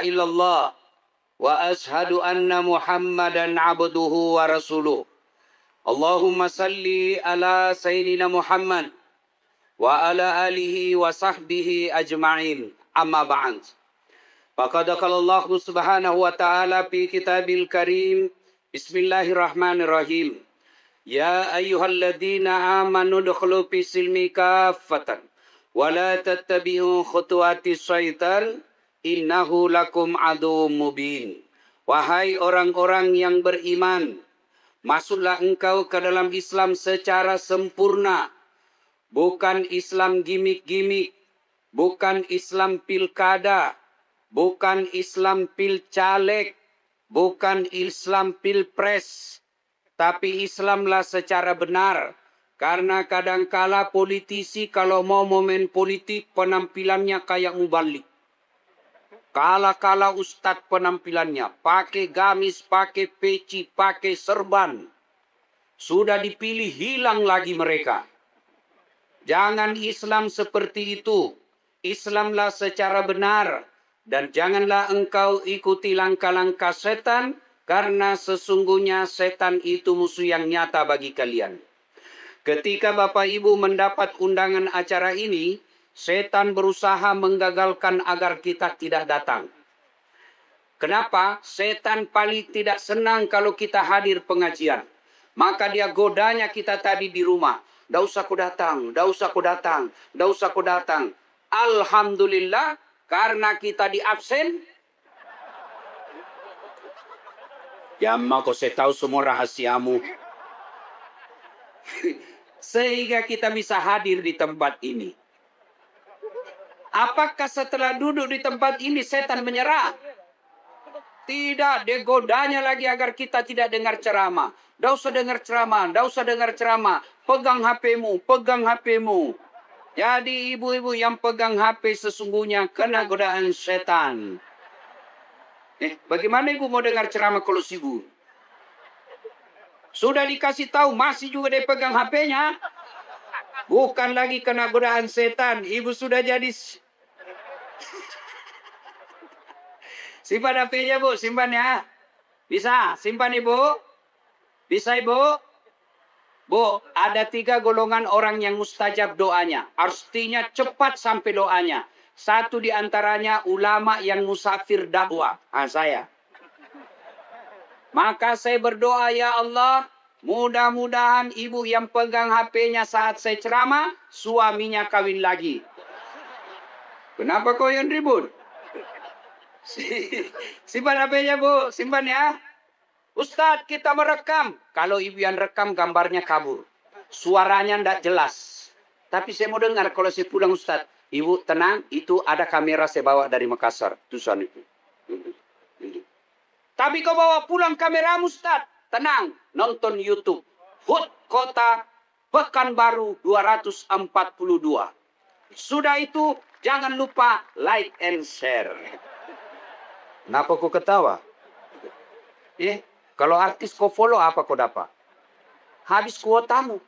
illallah wa ashhadu anna Muhammadan abduhu wa rasuluh. Allahumma salli ala sayyidina Muhammad wa ala alihi wa sahbihi ajma'in. Amma ba'd. Faqad qala Allah subhanahu wa ta'ala fi kitabil karim. Bismillahirrahmanirrahim. Ya ayyuhalladzina amanu dukhulu fi silmi kaffatan wa la tattabi'u khutuwati syaitan innahu lakum adu mubin. Wahai orang-orang yang beriman, masuklah engkau ke dalam Islam secara sempurna. Bukan Islam gimik-gimik, bukan Islam pilkada, bukan Islam pilcaleg, bukan Islam pilpres, tapi Islamlah secara benar. Karena kadangkala politisi kalau mau momen politik penampilannya kayak mubalik. Kala-kala ustadz penampilannya, pakai gamis, pakai peci, pakai serban. Sudah dipilih hilang lagi mereka. Jangan Islam seperti itu. Islamlah secara benar. Dan janganlah engkau ikuti langkah-langkah setan, karena sesungguhnya setan itu musuh yang nyata bagi kalian. Ketika Bapak Ibu mendapat undangan acara ini, setan berusaha menggagalkan agar kita tidak datang. Kenapa? Setan paling tidak senang kalau kita hadir pengajian. Maka dia godanya kita tadi di rumah. Nggak usah ku datang, nggak usah ku datang, nggak usah ku datang. Alhamdulillah, karena kita di absen. Ya, maka saya tahu semua rahasiamu. Sehingga kita bisa hadir di tempat ini. Apakah setelah duduk di tempat ini setan menyerah? Tidak, dia godanya lagi agar kita tidak dengar ceramah. Tidak usah dengar ceramah, tidak usah dengar ceramah. Pegang HP-mu, pegang HP-mu. Jadi ibu-ibu yang pegang HP sesungguhnya kena godaan setan. Bagaimana ibu mau dengar ceramah kalau sibuk? Sudah dikasih tahu, masih juga dia pegang HP-nya. Bukan lagi kena godaan setan. Ibu sudah jadi... Simpan HP-nya, Bu. Simpan ya. Bisa? Simpan, Ibu? Bisa, Ibu? Bu, ada 3 golongan orang yang mustajab doanya. Artinya cepat sampai doanya. Satu di antaranya ulama yang musafir dakwah. Saya. Maka saya berdoa, ya Allah, mudah-mudahan ibu yang pegang HP-nya saat saya ceramah, suaminya kawin lagi. Kenapa kau yang ribut? Simpan HP-nya, Bu. Simpan ya. Ustadz, kita merekam. Kalau ibu yang rekam, gambarnya kabur. Suaranya tidak jelas. Tapi saya mau dengar kalau saya pulang, Ustadz. Ibu tenang, itu ada kamera saya bawa dari Makassar. Tulisan itu. Tapi kau bawa pulang kameramu, Ustadz. Tenang, nonton YouTube. HUT Kota Pekanbaru 242. Sudah itu, jangan lupa like and share. Kenapa kau ketawa? Kalau artis kau follow, apa kau dapat? Habis kuotamu.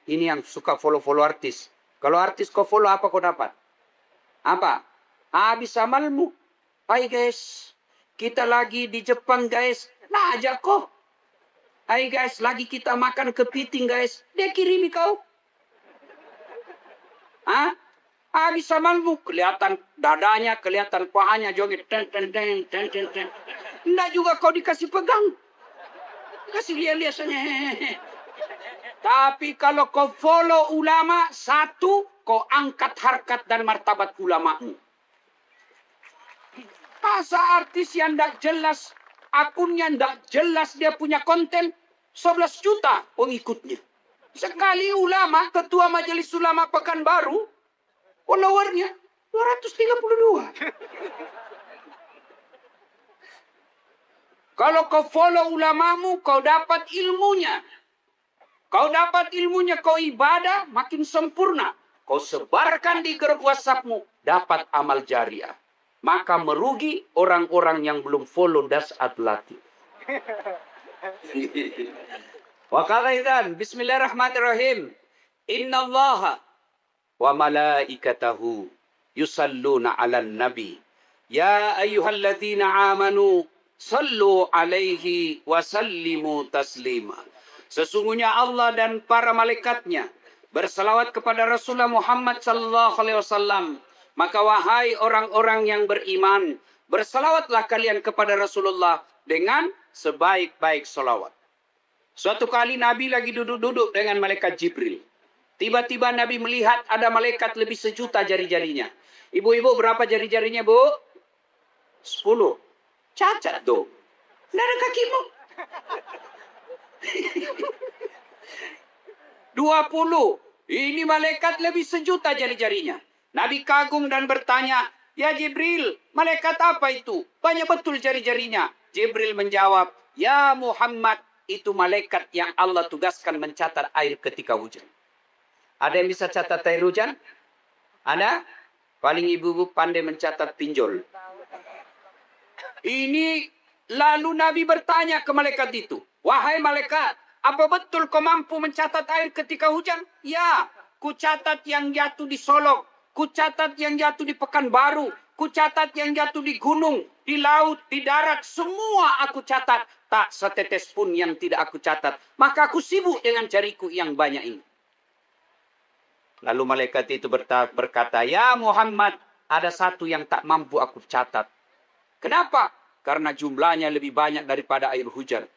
Ini yang suka follow-follow artis. Kalau artis kau follow, apa kau dapat? Apa? Habis amalmu. Hai guys, kita lagi di Jepang guys. Nah ajak kau. Hai guys, lagi kita makan kepiting guys. Dia kirimi kau. Habis amalmu, kelihatan dadanya, kelihatan pahanya joget. Nggak juga kau dikasih pegang. Kasih lihat-lihat saja. Tapi kalau kau follow ulama, satu, kau angkat harkat dan martabat ulamamu. Masa artis yang nggak jelas, akunnya nggak jelas, dia punya konten, 11 juta pengikutnya. Sekali ulama, ketua majelis ulama Pekanbaru, followernya 232. Kalau kau follow ulamamu, kau dapat ilmunya. Kau dapat ilmunya, kau ibadah makin sempurna. Kau sebarkan di grup WhatsAppmu, dapat amal jariah. Maka merugi orang-orang yang belum follow Das'at Latif. Wa qala bismillahirrahmanirrahim. Innallaha wa malaikatahu yusalluna 'alan nabi Ya ayyuhalladzina amanu sallu alaihi wa sallimu taslima. Sesungguhnya Allah dan para malaikatnya bersalawat kepada Rasulullah Muhammad sallallahu alaihi wasallam. Maka wahai orang-orang yang beriman, bersalawatlah kalian kepada Rasulullah dengan sebaik-baik salawat. Suatu kali Nabi lagi duduk-duduk dengan malaikat Jibril. Tiba-tiba Nabi melihat ada malaikat lebih sejuta jari-jarinya. Ibu-ibu berapa jari-jarinya, Bu? 10. Cacat tuh. Nggak ada kakimu. 20. Ini malaikat lebih sejuta jari-jarinya. Nabi kagum dan bertanya, "Ya Jibril, malaikat apa itu? Banyak betul jari-jarinya." Jibril menjawab, "Ya Muhammad, itu malaikat yang Allah tugaskan mencatat air ketika hujan." Ada yang bisa catat air hujan? Ada? Paling ibu-ibu pandai mencatat pinjol. Ini lalu Nabi bertanya ke malaikat itu, "Wahai malaikat, apa betul kau mampu mencatat air ketika hujan?" "Ya, ku catat yang jatuh di Solok, ku catat yang jatuh di Pekanbaru, ku catat yang jatuh di gunung, di laut, di darat, semua aku catat. Tak setetes pun yang tidak aku catat. Maka aku sibuk dengan jariku yang banyak ini." Lalu malaikat itu berkata, "Ya Muhammad, ada satu yang tak mampu aku catat." "Kenapa?" "Karena jumlahnya lebih banyak daripada air hujan."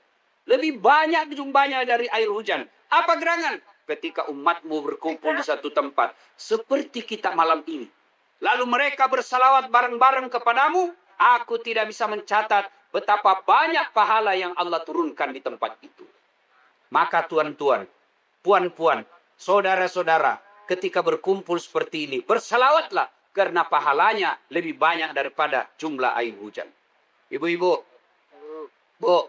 Lebih banyak jumlahnya dari air hujan. Apa gerangan? Ketika umatmu berkumpul di satu tempat. Seperti kita malam ini. Lalu mereka bersalawat bareng-bareng kepadamu. Aku tidak bisa mencatat betapa banyak pahala yang Allah turunkan di tempat itu. Maka tuan-tuan, puan-puan, saudara-saudara, ketika berkumpul seperti ini, bersalawatlah. Karena pahalanya lebih banyak daripada jumlah air hujan. Ibu-ibu, Bu,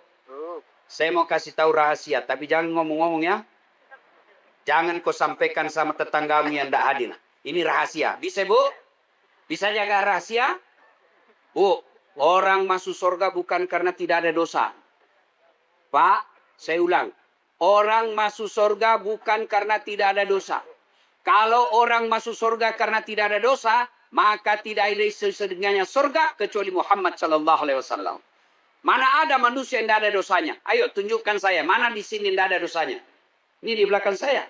saya mau kasih tahu rahasia, tapi jangan ngomong-ngomong ya. Jangan kau sampaikan sama tetanggamu yang tidak hadir. Ini rahasia. Bisa, Bu? Bisa jaga rahasia? Bu, orang masuk surga bukan karena tidak ada dosa. Pak, saya ulang. Orang masuk surga bukan karena tidak ada dosa. Kalau orang masuk surga karena tidak ada dosa, maka tidak ada sesedenganya surga kecuali Muhammad sallallahu alaihi wasallam. Mana ada manusia yang tidak ada dosanya? Ayo tunjukkan saya. Mana di sini tidak ada dosanya? Ini di belakang saya.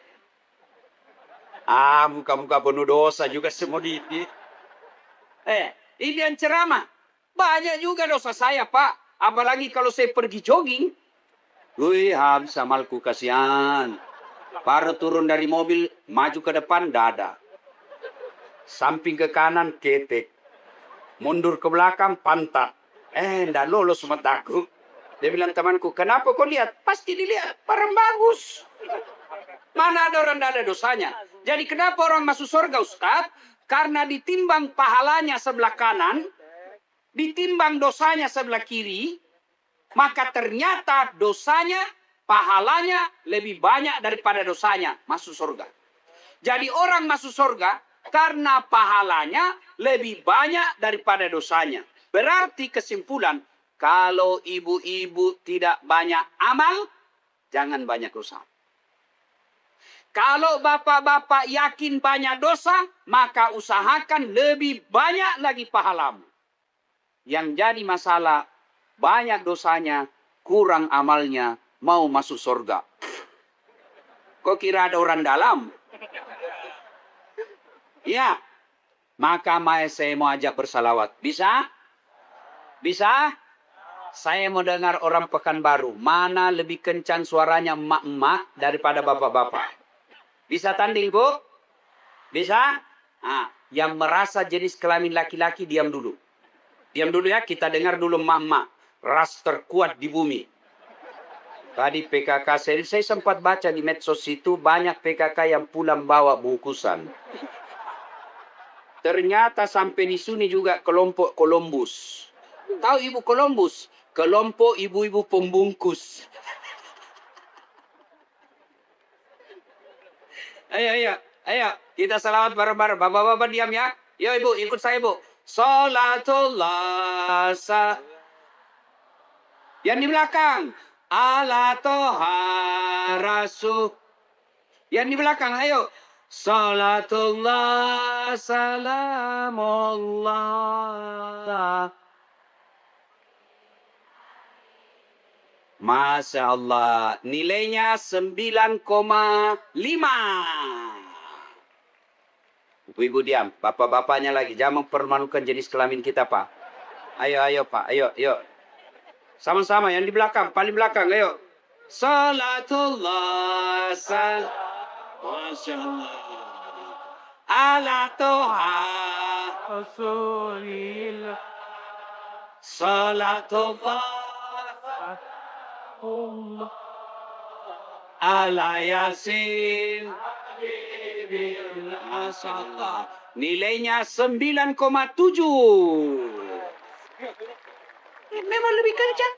Muka-muka penuh dosa juga semua di. Ini yang ceramah. Banyak juga dosa saya, Pak. Apalagi kalau saya pergi jogging. Wih, habis amalku, kasihan. Baru turun dari mobil, maju ke depan, dada. Samping ke kanan, ketek. Mundur ke belakang, pantat. Ndak lolos mataku. Dia bilang, "Temanku, kenapa kau lihat?" "Pasti dilihat, barang bagus." Mana ada orang tidak ada dosanya. Jadi kenapa orang masuk surga, Ustaz? Karena ditimbang pahalanya sebelah kanan, ditimbang dosanya sebelah kiri, maka ternyata dosanya, pahalanya lebih banyak daripada dosanya masuk surga. Jadi orang masuk surga karena pahalanya lebih banyak daripada dosanya. Berarti kesimpulan, kalau ibu-ibu tidak banyak amal, jangan banyak dosa. Kalau bapak-bapak yakin banyak dosa, maka usahakan lebih banyak lagi pahalamu. Yang jadi masalah, banyak dosanya, kurang amalnya, mau masuk surga. Kok kira ada orang dalam? Ya, maka saya mau ajak bersalawat. Bisa? Bisa? Saya mau dengar orang Pekanbaru. Mana lebih kencang suaranya emak-emak daripada bapak-bapak? Bisa tanding, Bu? Bisa? Yang merasa jenis kelamin laki-laki, diam dulu. Diam dulu ya, kita dengar dulu emak-emak. Ras terkuat di bumi. Tadi PKK, saya sempat baca di medsos itu, banyak PKK yang pulang bawa bungkusan. Ternyata sampai di sini juga kelompok Columbus. Tahu Ibu Columbus? Kelompok ibu-ibu pembungkus. Ayo. Kita salawat bareng-bareng. Bapak-bapak diam ya. Yo Ibu, ikut saya Bu. Salatullah. Yang di belakang. Ala toha rasul. Yang di belakang, ayo. Salatullah, salamullah. Masya Allah, nilainya 9,5. Ibu-ibu diam, bapak-bapaknya lagi. Jangan mempermalukan jenis kelamin kita, Pak. Ayo, ayo, Pak. Ayo, ayo. Sama-sama, yang di belakang, paling belakang, ayo. Salatullah, Masya Allah. Ala Toha. Rasulillah. Salatullah. Ala Yasin. Nilainya 9,7. Memang lebih kencang.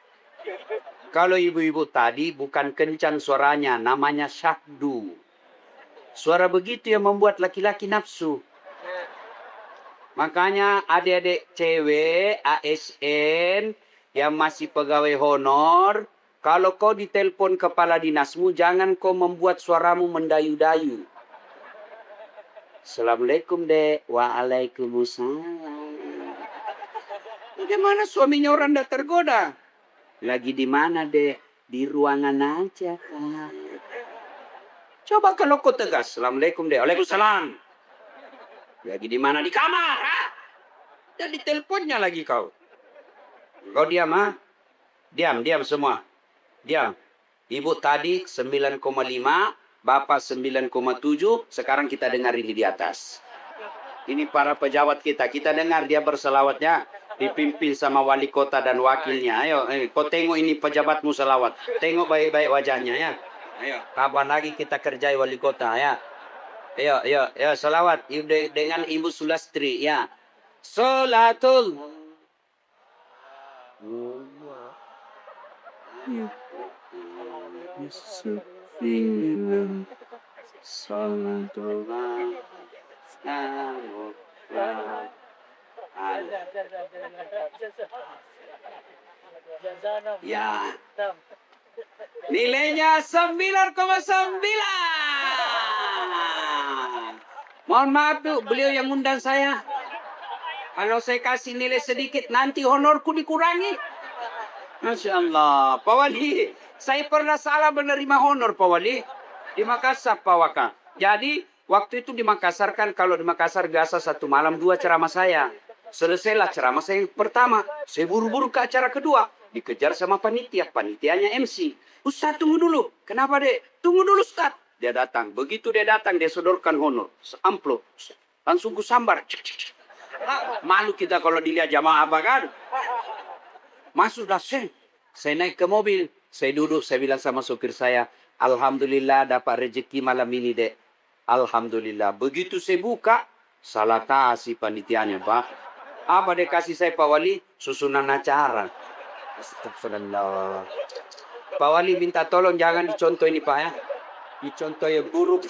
Kalau ibu-ibu tadi bukan kencang suaranya, namanya syahdu. Suara begitu yang membuat laki-laki nafsu. Makanya adik-adik cewek ASN yang masih pegawai honor, kalau kau ditelepon kepala dinasmu, jangan kau membuat suaramu mendayu-dayu. Assalamualaikum, Dek. Waalaikumsalam. Bagaimana suaminya orang dah tergoda? Lagi di mana, Dek? Di ruangan aja, Kak. Coba kalau kau tegas. Assalamualaikum, Dek. Waalaikumsalam. Lagi di mana? Di kamar, ha? Dan diteleponnya lagi kau. Kau diam, ha? Diam, diam semua. Diam. Ibu tadi 9,5, Bapak 9,7, sekarang kita dengar ini di atas. Ini para pejabat kita. Kita dengar dia berselawatnya. Dipimpin sama wali kota dan wakilnya. Ayo, kau tengok ini pejabatmu selawat. Tengok baik-baik wajahnya, ya. Ayo, kapan lagi kita kerjai wali kota, ya. Ayo, ayo, ayo, selawat dengan Ibu Sulastri, ya. Salatul. Ya. Nilainya 9,9. Mohon maaf, Bu, beliau yang undang saya. Kalau saya kasih nilai sedikit, nanti honorku dikurangi. Masya Allah. Pak Wali, saya pernah salah menerima honor, Pak Wali. Di Makassar, Pak Waka. Jadi, waktu itu di Makassar kan, kalau di Makassar biasa 1 malam 2 ceramah saya. Selesailah ceramah saya yang pertama. Saya buru-buru ke acara kedua. Dikejar sama panitia. Panitianya MC. Ustaz, tunggu dulu. Kenapa, Dek? Tunggu dulu, Ustaz. Dia datang. Begitu dia datang, dia sodorkan honor. Amplop. Langsung kusambar. Malu kita kalau dilihat jamaah apa kan? Masuklah, saya naik ke mobil. Saya duduk, saya bilang sama sopir saya, Alhamdulillah dapat rezeki malam ini, Dek. Alhamdulillah. Begitu saya buka, salah kasih panitianya, Pak. Apa dia kasih saya, Pak Wali? Susunan acara. Astagfirullah. Pak Wali minta tolong jangan dicontoh ini, Pak, ya. Dicontoh yang buruk.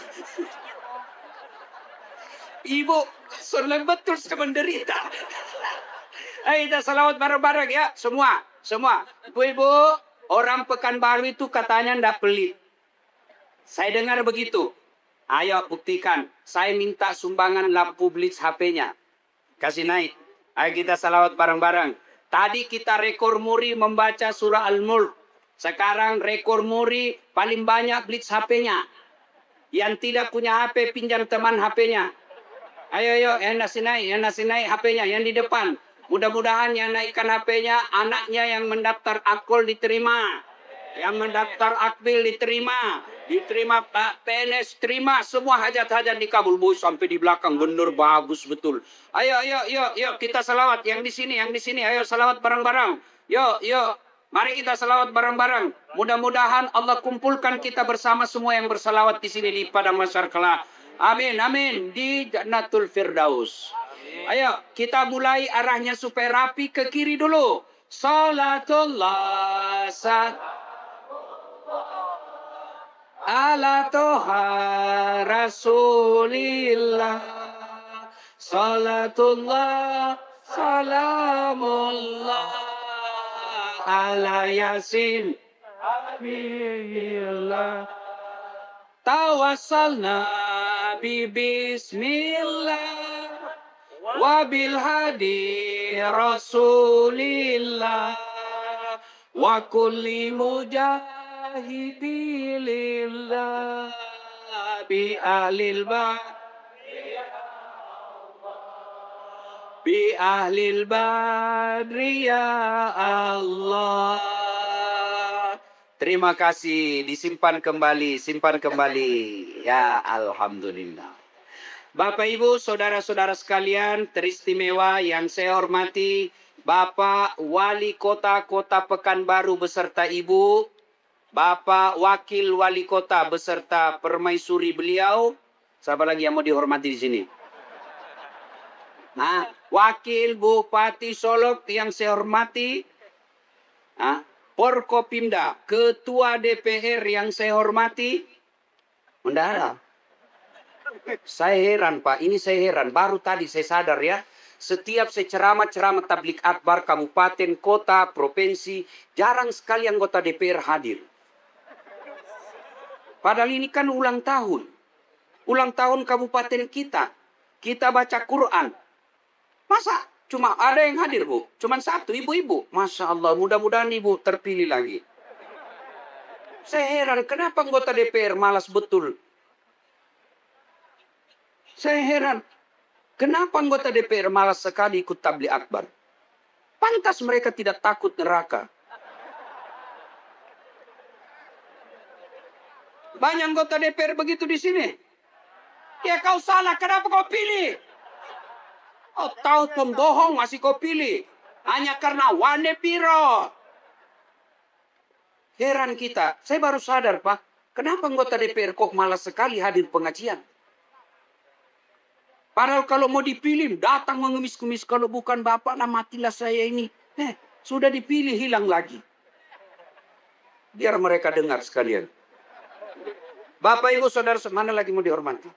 Ibu, soalnya betul saya menderita. Ayo kita salawat bareng-bareng, ya. Semua. Ibu-ibu, orang Pekanbaru itu katanya ndak pelit. Saya dengar begitu. Ayo buktikan. Saya minta sumbangan lampu blitz HP-nya. Kasih naik. Ayo kita salawat bareng-bareng. Tadi kita rekor muri membaca surah Al-Mulk. Sekarang rekor muri paling banyak blitz HP-nya. Yang tidak punya HP, pinjam teman HP-nya. Ayo, yang nasi naik HP-nya, yang di depan. Mudah-mudahan yang naikkan HP-nya, anaknya yang mendaftar Akol diterima. Yang mendaftar Akbil diterima. Diterima PNS, terima. Semua hajat-hajat dikabul. Boy, sampai di belakang, bener, bagus, betul. Ayo, kita salawat. Yang di sini. Ayo salawat bareng-bareng. Yuk. Mari kita salawat bareng-bareng. Mudah-mudahan Allah kumpulkan kita bersama semua yang bersalawat di sini di padang mahsyar kelak. Amin. Di Jannatul Firdaus. Ayo, kita mulai arahnya supaya rapi ke kiri dulu. Salatullah ala Toha Rasulillah. Salatullah salamullah ala Yasin. Alhamdulillah. Tawassalna bismillah wabil hadi rasulillah wa kulli mujahidilillah bi ahlil badri ya Allah. Terima kasih, disimpan kembali, simpan kembali. Ya, alhamdulillah. Bapak, Ibu, saudara-saudara sekalian, teristimewa yang saya hormati, Bapak Wali Kota Kota Pekanbaru beserta Ibu, Bapak Wakil Wali Kota beserta permaisuri beliau. Siapa lagi yang mau dihormati di sini? Nah, Wakil Bupati Solok yang saya hormati, Porkopimda, Ketua DPR yang saya hormati, Mendara. Saya heran Pak, ini saya heran. Baru tadi saya sadar ya, setiap saya ceramah tablik akbar kabupaten, kota, provinsi, jarang sekali anggota DPR hadir. Padahal ini kan ulang tahun. Ulang tahun kabupaten kita. Kita baca Quran. Masa cuma ada yang hadir, Bu? Cuma satu, ibu-ibu. Masya Allah, mudah-mudahan ibu terpilih lagi. Saya heran, kenapa anggota DPR malas betul? Saya heran, kenapa anggota DPR malas sekali ikut tabligh akbar? Pantas mereka tidak takut neraka. Banyak anggota DPR begitu di sini. Ya kau salah, kenapa kau pilih? Oh, tahu pembohong masih kau pilih. Hanya karena wane piro. Heran kita. Saya baru sadar, Pak. Kenapa anggota DPR kok malas sekali hadir pengajian? Padahal kalau mau dipilih, datang mengemis-kemis. Kalau bukan Bapak, lah matilah saya ini. Sudah dipilih, hilang lagi. Biar mereka dengar sekalian. Bapak, Ibu, Saudara, mana lagi mau dihormati?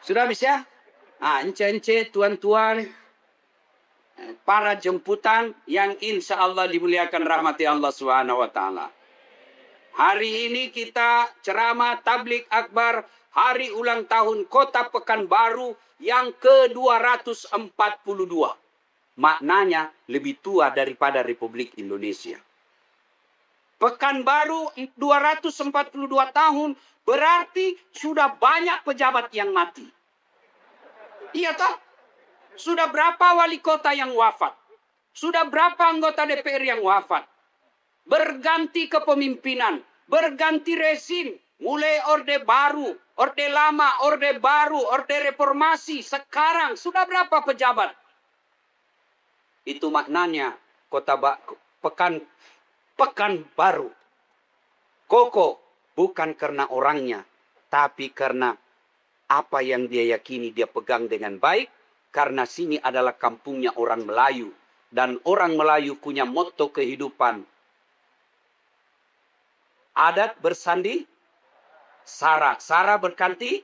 Sudah habis ya? Ence-ence, tuan-tuan, para jemputan yang insya Allah dimuliakan rahmati Allah Subhanahu wa Ta'ala. Hari ini kita ceramah tabligh akbar hari ulang tahun Kota Pekanbaru yang ke-242. Maknanya lebih tua daripada Republik Indonesia. Pekanbaru 242 tahun berarti sudah banyak pejabat yang mati. Iya toh? Sudah berapa wali kota yang wafat? Sudah berapa anggota DPR yang wafat? Berganti kepemimpinan, berganti rezim, mulai Orde Baru, Orde Lama, Orde Baru, Orde Reformasi, sekarang sudah berapa pejabat? Itu maknanya Kota Pekanbaru. Kokoh bukan karena orangnya, tapi karena apa yang dia yakini dia pegang dengan baik, karena sini adalah kampungnya orang Melayu. Dan orang Melayu punya motto kehidupan. Adat bersandi sara. Sara berganti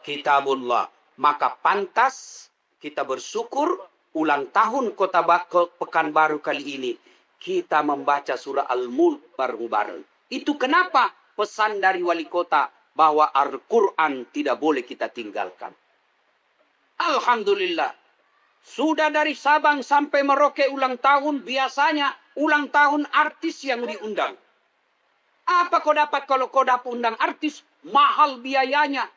kitabullah. Maka pantas kita bersyukur ulang tahun Kota Pekanbaru kali ini. Kita membaca surah Al-Mulk bareng-bareng. Itu kenapa pesan dari wali kota bahwa Al-Quran tidak boleh kita tinggalkan. Alhamdulillah. Sudah dari Sabang sampai Merauke ulang tahun, biasanya ulang tahun artis yang diundang. Apa kau dapat kalau kau dapat undang artis? Mahal biayanya.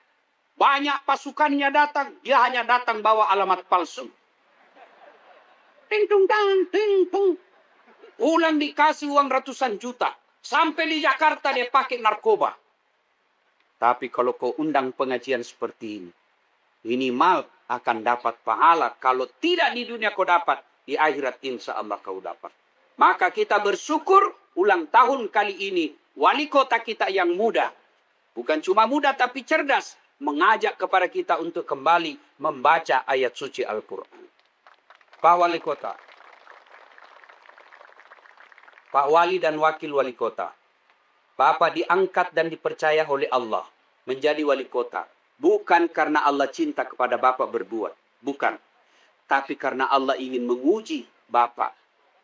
Banyak pasukannya datang. Dia hanya datang bawa alamat palsu. Ting tung tang, ting tung. Ulang dikasih uang ratusan juta. Sampai di Jakarta dia pakai narkoba. Tapi kalau kau undang pengajian seperti ini, minimal akan dapat pahala. Kalau tidak di dunia kau dapat, di akhirat insya Allah kau dapat. Maka kita bersyukur ulang tahun kali ini, wali kota kita yang muda. Bukan cuma muda tapi cerdas. Mengajak kepada kita untuk kembali membaca ayat suci Al-Quran. Pak Wali Kota, Pak Wali dan Wakil Wali Kota, Bapak diangkat dan dipercaya oleh Allah menjadi wali kota. Bukan karena Allah cinta kepada Bapak berbuat. Bukan. Tapi karena Allah ingin menguji Bapak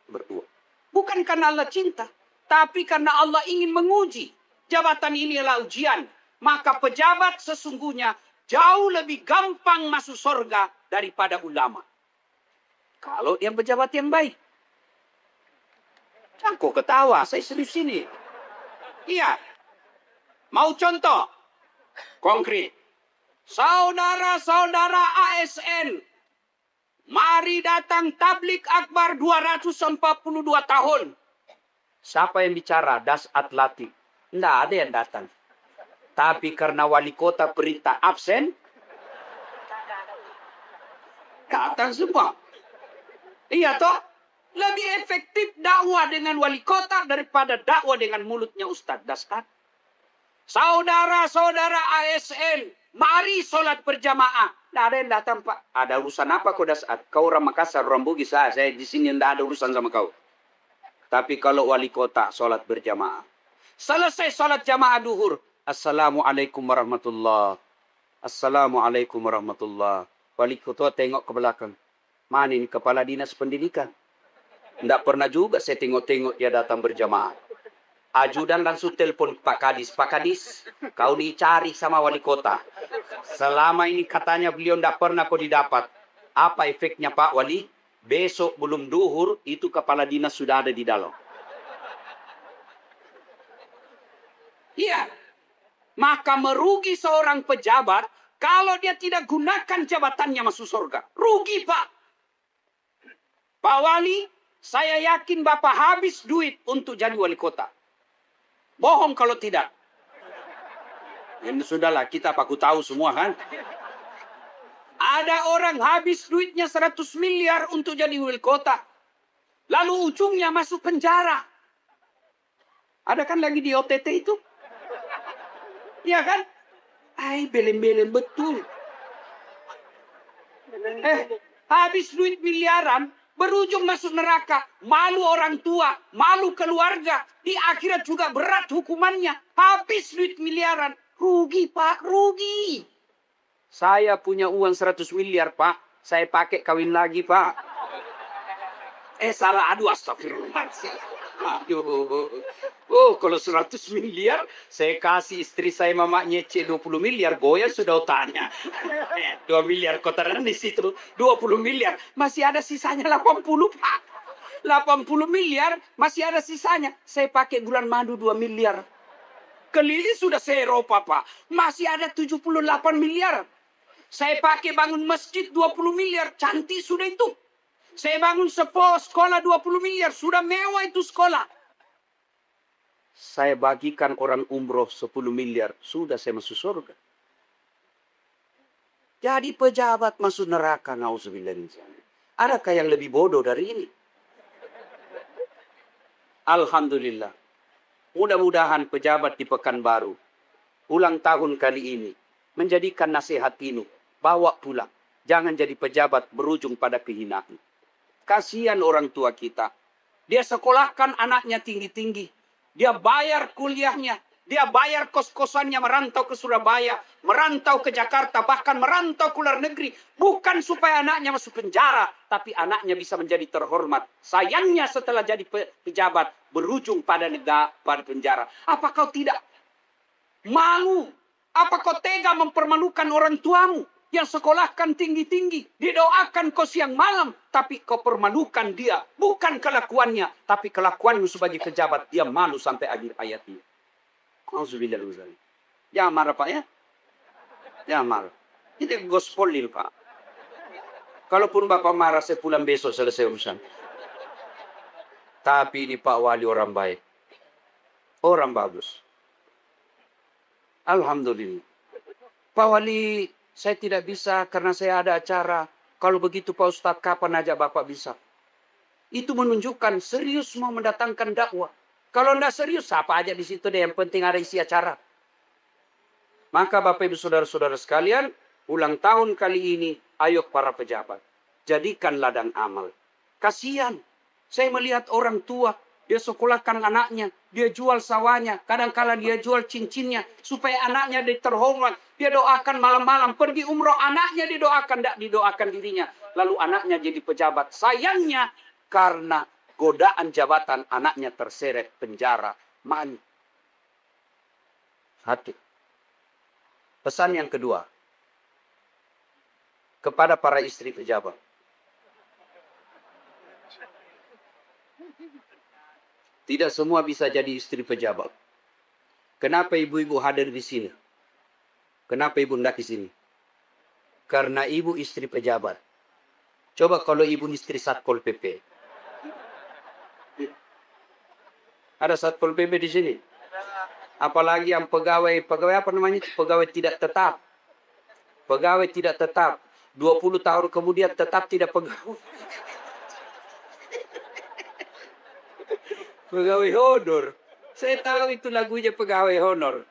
berbuat. Bukan karena Allah cinta. Tapi karena Allah ingin menguji. Jabatan ini adalah ujian. maka pejabat sesungguhnya jauh lebih gampang masuk surga daripada ulama. Kalau dia pejabat yang baik. Kok ketawa? Saya serius ini. Iya. Mau contoh? Konkret. Saudara-saudara ASN. Mari datang tablik akbar 242 tahun. Siapa yang bicara? Das Atlantik. Tidak ada yang datang. Tapi karena wali kota perintah absen, datang semua. Iya toh? Lebih efektif dakwah dengan wali kota daripada dakwah dengan mulutnya Ustadz Dasar. Saudara-saudara ASN, mari sholat berjamaah. Tidak ada yang datang, Pak. Ada urusan apa kau Dasar? Kau orang Makassar, orang Bugis. Saya di sini tidak ada urusan sama kau. Tapi kalau wali kota sholat berjamaah. Selesai sholat jamaah duhur. Assalamualaikum warahmatullah. Assalamualaikum warahmatullah. Wali kota tengok ke belakang. Mana ini kepala dinas pendidikan? Tidak pernah juga saya tengok-tengok dia datang berjamaah. Ajudan langsung telepon Pak Kadis. Pak Kadis, kau dicari sama wali kota. Selama ini katanya beliau tidak pernah kau didapat. Apa efeknya Pak Wali? Besok belum duhur, itu kepala dinas sudah ada di dalam. Iya. Maka merugi seorang pejabat kalau dia tidak gunakan jabatannya masuk surga. Rugi Pak. Pak Wali, saya yakin Bapak habis duit untuk jadi wali kota. Bohong kalau tidak. Ya sudahlah, kita paku tahu semua kan. Ada orang habis duitnya 100 miliar untuk jadi wali kota. Lalu ujungnya masuk penjara. Ada kan lagi di OTT itu? Iya kan? Belem-belem betul. Habis duit miliaran, berujung masuk neraka. Malu orang tua, malu keluarga. Di akhirat juga berat hukumannya. Habis duit miliaran. Rugi Pak, rugi. Saya punya uang 100 miliar Pak. Saya pakai kawin lagi Pak. Salah, aduh astagfirullahaladzim. Kalau 100 miliar, saya kasih istri saya mama nyece 20 miliar, goya sudah tanya. 2 miliar kotoran di situ, 20 miliar. Masih ada sisanya 80 Pak. 80 miliar, masih ada sisanya. Saya pakai bulan madu 2 miliar. Keliling sudah saya Eropa Pak. Masih ada 78 miliar. Saya pakai bangun masjid 20 miliar. Cantik sudah itu. Saya bangun sekolah 20 miliar. Sudah mewah itu sekolah. Saya bagikan orang umroh 10 miliar. Sudah saya masuk surga. Jadi pejabat masuk neraka. Nauzubillah. Adakah yang lebih bodoh dari ini? Alhamdulillah. Mudah-mudahan pejabat di Pekanbaru ulang tahun kali ini menjadikan nasihat ini. Bawa pulang. Jangan jadi pejabat berujung pada kehinaan. Kasihan orang tua kita. Dia sekolahkan anaknya tinggi-tinggi. Dia bayar kuliahnya. Dia bayar kos-kosannya merantau ke Surabaya. Merantau ke Jakarta. Bahkan merantau ke luar negeri. Bukan supaya anaknya masuk penjara. Tapi anaknya bisa menjadi terhormat. Sayangnya setelah jadi pejabat. Berujung pada negara, pada penjara. Apa kau tidak malu? Apa kau tega mempermalukan orang tuamu? Yang sekolahkan tinggi-tinggi. Didoakan kau siang malam. Tapi kau permalukan dia. Bukan kelakuannya. Tapi kelakuanmu sebagai pejabat. Dia malu sampai akhir hayatnya. Alhamdulillah. Jangan marah Pak ya. Jangan marah. Ini gospelil Pak. Kalaupun Bapak marah saya pulang besok selesai urusan. Tapi ini Pak Wali orang baik. Orang bagus. Alhamdulillah. Pak Wali, saya tidak bisa karena saya ada acara. Kalau begitu Pak Ustadz, kapan aja Bapak bisa? Itu menunjukkan serius mau mendatangkan dakwah. Kalau tidak serius, apa aja di situ deh. Yang penting ada isi acara. Maka Bapak Ibu Saudara-saudara sekalian, ulang tahun kali ini, ayo para pejabat. Jadikan ladang amal. Kasihan. Saya melihat orang tua. Dia sekolahkan anaknya. Dia jual sawahnya. Kadang-kala dia jual cincinnya. Supaya anaknya terhormat. Dia doakan malam-malam. Pergi umroh anaknya didoakan. Tidak didoakan dirinya. Lalu anaknya jadi pejabat. Sayangnya karena godaan jabatan anaknya terseret penjara. Mati. Hati. Pesan yang kedua, kepada para istri pejabat. Tidak semua bisa jadi istri pejabat. Kenapa ibu-ibu hadir di sini? Kenapa ibu hendak di sini? Karena ibu istri pejabat. Coba kalau ibu istri Satpol PP. Ada Satpol PP di sini. Apalagi yang pegawai apa namanya? Pegawai tidak tetap. Pegawai tidak tetap. 20 tahun kemudian tetap tidak pegawai. Pegawai honor. Saya tahu itu lagunya pegawai honor.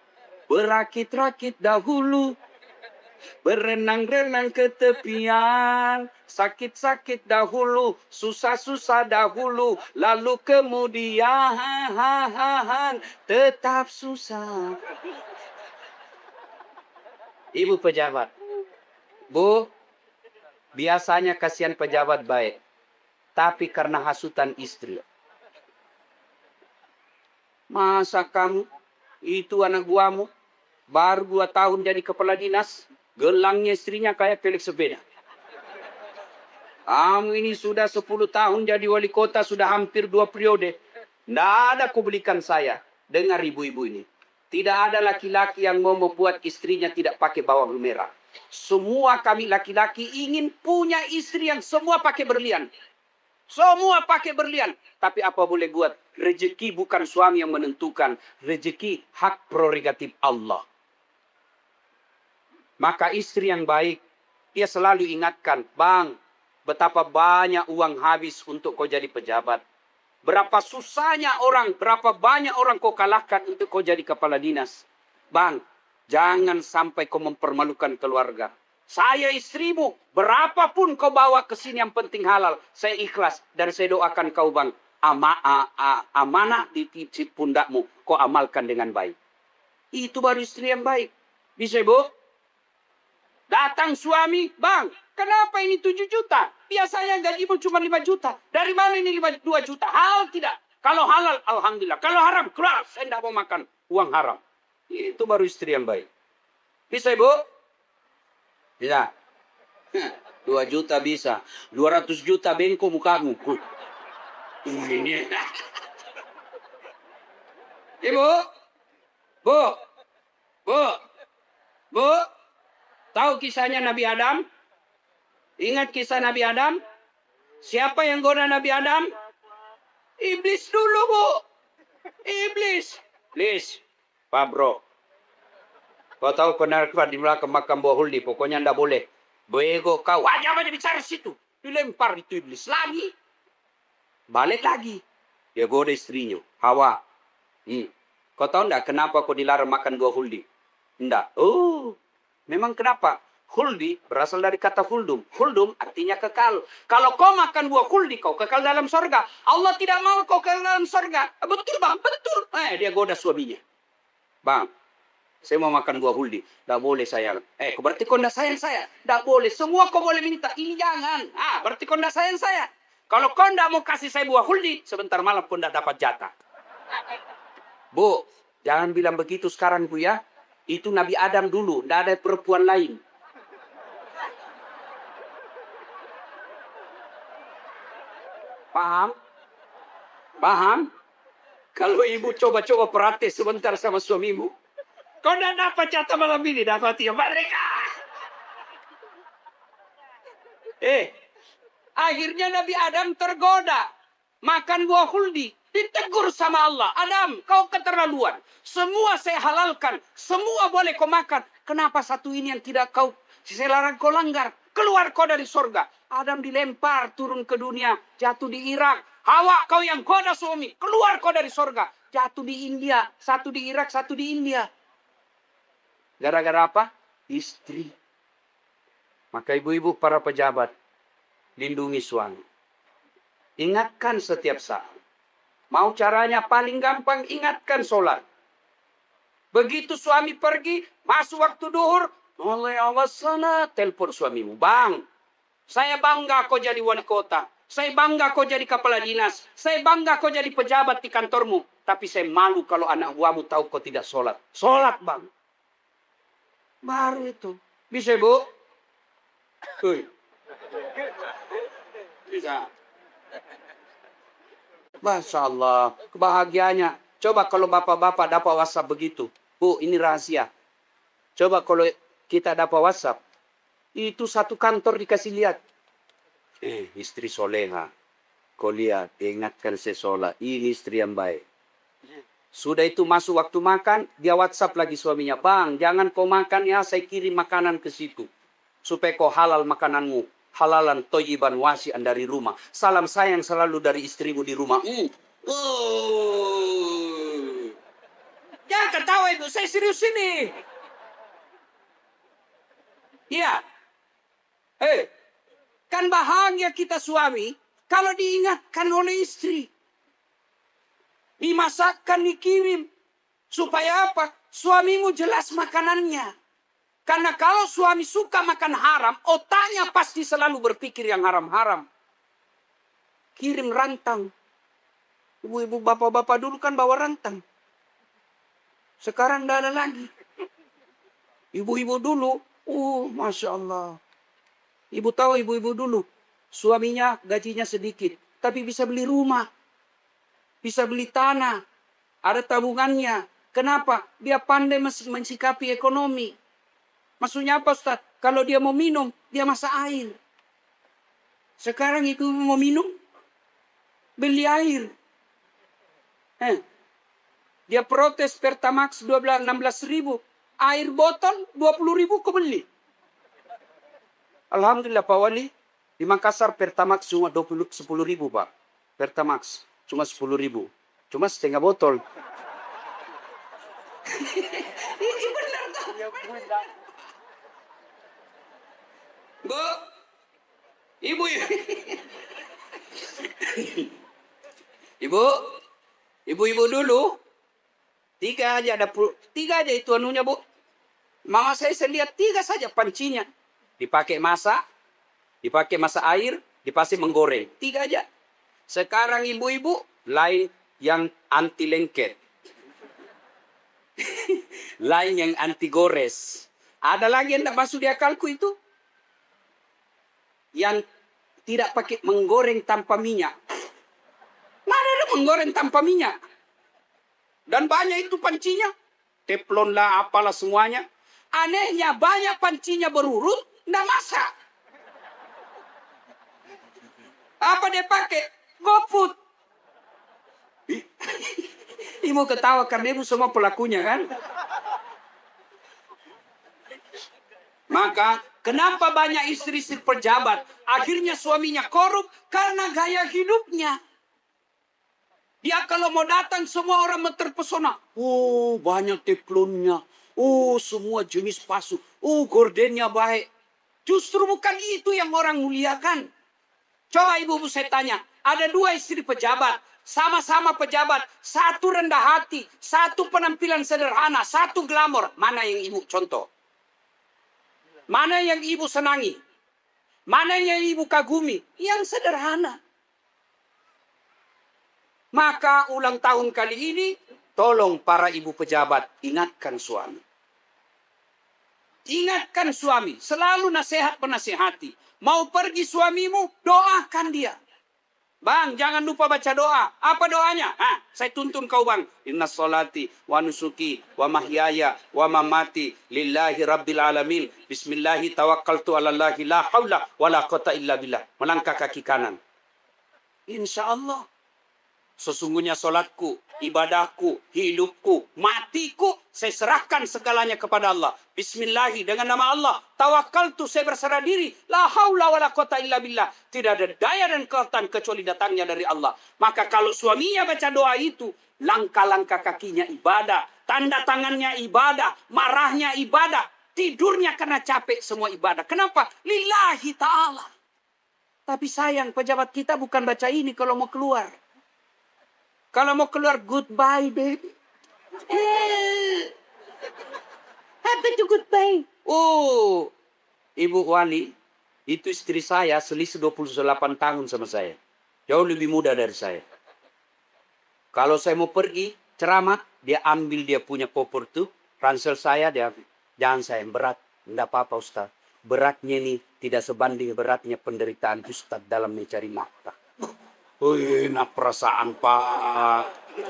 Berakit-rakit dahulu. Berenang-renang ke tepian. Sakit-sakit dahulu. Susah-susah dahulu. Lalu kemudian tetap susah. Ibu pejabat. Bu, biasanya kasihan pejabat baik. Tapi karena hasutan istri. Masa kamu, itu anak buahmu, baru 2 tahun jadi kepala dinas, gelangnya istrinya kayak Felix sepeda. Kamu ini sudah 10 tahun jadi wali kota, sudah hampir 2 periode. Tidak ada kau belikan saya. Dengar ibu-ibu ini. Tidak ada laki-laki yang mau membuat istrinya tidak pakai bawang merah. Semua kami laki-laki ingin punya istri yang semua pakai berlian. Semua pakai berlian. Tapi apa boleh buat? Rezeki bukan suami yang menentukan. Rezeki hak prerogatif Allah. Maka istri yang baik, dia selalu ingatkan, Bang, betapa banyak uang habis untuk kau jadi pejabat. Berapa susahnya orang, berapa banyak orang kau kalahkan untuk kau jadi kepala dinas. Bang, jangan sampai kau mempermalukan keluarga. Saya istrimu, berapapun kau bawa ke sini yang penting halal. Saya ikhlas dan saya doakan kau bang. Amanah di pundakmu, kau amalkan dengan baik. Itu baru istri yang baik. Bisa bu? Datang suami, bang, kenapa ini 7 juta? Biasanya gajimu cuma 5 juta. Dari mana ini 2 juta? Halal tidak? Kalau halal, alhamdulillah. Kalau haram, keluar. Saya tidak mau makan uang haram. Itu baru istri yang baik. Bisa ibu? Bisa. 2 juta bisa. 200 juta bengko mukamu. Ini. Ibu. Bu. Bu. Bu. Tahu kisahnya Nabi Adam? Ingat kisah Nabi Adam? Siapa yang goda Nabi Adam? Iblis dulu, Bu. Iblis. Iblis. Pak bro. Kau tahu kenapa di belakang makam buah huldi, pokoknya ndak boleh. Bego kau, aja aja bicara situ. Dilempar itu iblis lagi. Balik lagi. Dia goda istrinya, Hawa. Kau tahu ndak kenapa kau dilarang makan buah huldi? Ndak. Oh, memang kenapa? Huldi berasal dari kata huldum. Huldum artinya kekal. Kalau kau makan buah huldi, kau kekal dalam sorga. Allah tidak mau kau kekal dalam sorga. Betul bang, betul. Dia goda suaminya. Bang, saya mau makan buah huldi. Tidak boleh sayang. Berarti kau tidak sayang saya. Tidak boleh. Semua kau boleh minta. Ini jangan. Berarti kau tidak sayang saya. Kalau kau tidak mau kasih saya buah huldi, sebentar malam pun tidak dapat jatah. Bu, jangan bilang begitu sekarang Bu ya. Itu Nabi Adam dulu. Tidak ada perempuan lain. Paham? Paham? Kalau ibu coba-coba perhati sebentar sama suamimu. Kau tidak dapat jatah malam ini, dapat ya mereka. Akhirnya Nabi Adam tergoda. Makan buah huldi. Ditegur sama Allah. Adam, kau keterlaluan. Semua saya halalkan. Semua boleh kau makan. Kenapa satu ini yang tidak kau, saya larang kau langgar. Keluar kau dari sorga. Adam dilempar turun ke dunia. Jatuh di Irak. Hawa kau yang goda suami. Keluar kau dari sorga. Jatuh di India. Satu di Irak, satu di India. Gara-gara apa? Istri. Maka ibu-ibu para pejabat, lindungi suami. Ingatkan setiap saat. Mau caranya paling gampang, ingatkan sholat. Begitu suami pergi, masuk waktu duhur, mulai awas salat, telepon suamimu. Bang, saya bangga kau jadi wali kota. Saya bangga kau jadi kepala dinas. Saya bangga kau jadi pejabat di kantormu. Tapi saya malu kalau anak buahmu tahu kau tidak sholat. Sholat bang. Baru itu. Bisa, Bu? Tuh. Bisa. Masya Allah, kebahagiaannya. Coba kalau bapak-bapak dapat WhatsApp begitu. Bu, ini rahasia. Coba kalau kita dapat WhatsApp, itu satu kantor dikasih lihat. Istri soleha. Kau lihat, ingatkan sesolah. Ini istri yang baik. Sudah itu masuk waktu makan, dia WhatsApp lagi suaminya. Bang, jangan kau makan ya, saya kirim makanan ke situ. Supaya kau halal makananmu. Halalan toyiban wasian dari rumah. Salam sayang selalu dari istrimu di rumah. Jangan ketawa itu, saya serius ini. Iya. Kan bahagia kita suami kalau diingatkan oleh istri. Dimasakkan, dikirim. Supaya apa? Suamimu jelas makanannya. Karena kalau suami suka makan haram, otaknya pasti selalu berpikir yang haram-haram. Kirim rantang. Ibu-ibu, bapak-bapak dulu kan bawa rantang. Sekarang tidak ada lagi. Ibu-ibu dulu, Masya Allah. Ibu tahu ibu-ibu dulu, suaminya gajinya sedikit, tapi bisa beli rumah. Bisa beli tanah. Ada tabungannya. Kenapa? Dia pandai mensikapi ekonomi. Maksudnya apa, Ustaz? Kalau dia mau minum, dia masak air. Sekarang itu mau minum, beli air. Dia protes Pertamax 16.000. Air botol 20.000 kau beli. Alhamdulillah Pak Wali. Di Makassar Pertamax cuma 10.000 Pak. Pertamax cuma 10.000. Cuma setengah botol. Benar tuh. Bu, ibu, ibu dulu, tiga aja itu anunya Bu. Mama saya lihat 3 saja pancinya. Dipakai masak air, dipakai menggoreng. 3 aja. Sekarang ibu-ibu lain yang anti lengket. Lain yang anti gores. Ada lagi yang tidak masuk di akalku itu. Yang tidak pakai menggoreng tanpa minyak. Mana ada menggoreng tanpa minyak? Dan banyak itu pancinya. Teflon lah, apalah semuanya. Anehnya banyak pancinya berurut, tidak masak. Apa dia pakai? GoFood. Ibu ketawa karena ibu semua pelakunya kan? Maka kenapa banyak istri-istri pejabat akhirnya suaminya korup? Karena gaya hidupnya. Dia kalau mau datang semua orang terpesona. Banyak teflonnya. Semua jenis pasu. Gordennya baik. Justru bukan itu yang orang muliakan. Coba ibu-ibu saya tanya. Ada 2 istri pejabat. Sama-sama pejabat. Satu rendah hati. Satu penampilan sederhana. Satu glamor. Mana yang ibu contoh? Mana yang ibu senangi? Mana yang ibu kagumi? Yang sederhana. Maka ulang tahun kali ini, tolong para ibu pejabat, ingatkan suami. Ingatkan suami, selalu nasihat penasihati. Mau pergi suamimu, doakan dia. Bang, jangan lupa baca doa. Apa doanya? Saya tuntun kau bang. Inna sholati wa nusuki wa mahyaya wa mamati lillahi rabbil alamin. Bismillahi tawakkaltu ala Allahi la hawla wa la quwata illa billah. Melangkah kaki kanan. Insya Allah. Sesungguhnya solatku, ibadahku, hidupku, matiku, saya serahkan segalanya kepada Allah. Bismillahi, dengan nama Allah. Tawakkaltu, saya berserah diri. La haula wa la quwata illa billah. Tidak ada daya dan kekuatan kecuali datangnya dari Allah. Maka kalau suaminya baca doa itu, langkah-langkah kakinya ibadah, tanda tangannya ibadah, marahnya ibadah, tidurnya karena capek semua ibadah. Kenapa? Lillahi ta'ala. Tapi sayang, pejabat kita bukan baca ini kalau mau keluar. Kalau mau keluar, goodbye, baby. Apa itu goodbye? Ibu Wali, itu istri saya selisih 28 tahun sama saya. Jauh lebih muda dari saya. Kalau saya mau pergi, ceramah, dia ambil dia punya koper tuh, ransel saya, dia Jangan saya yang berat. Tidak apa-apa Ustaz. Beratnya ini tidak sebanding beratnya penderitaan Ustaz dalam mencari nafkah. Oh, enak perasaan Pak.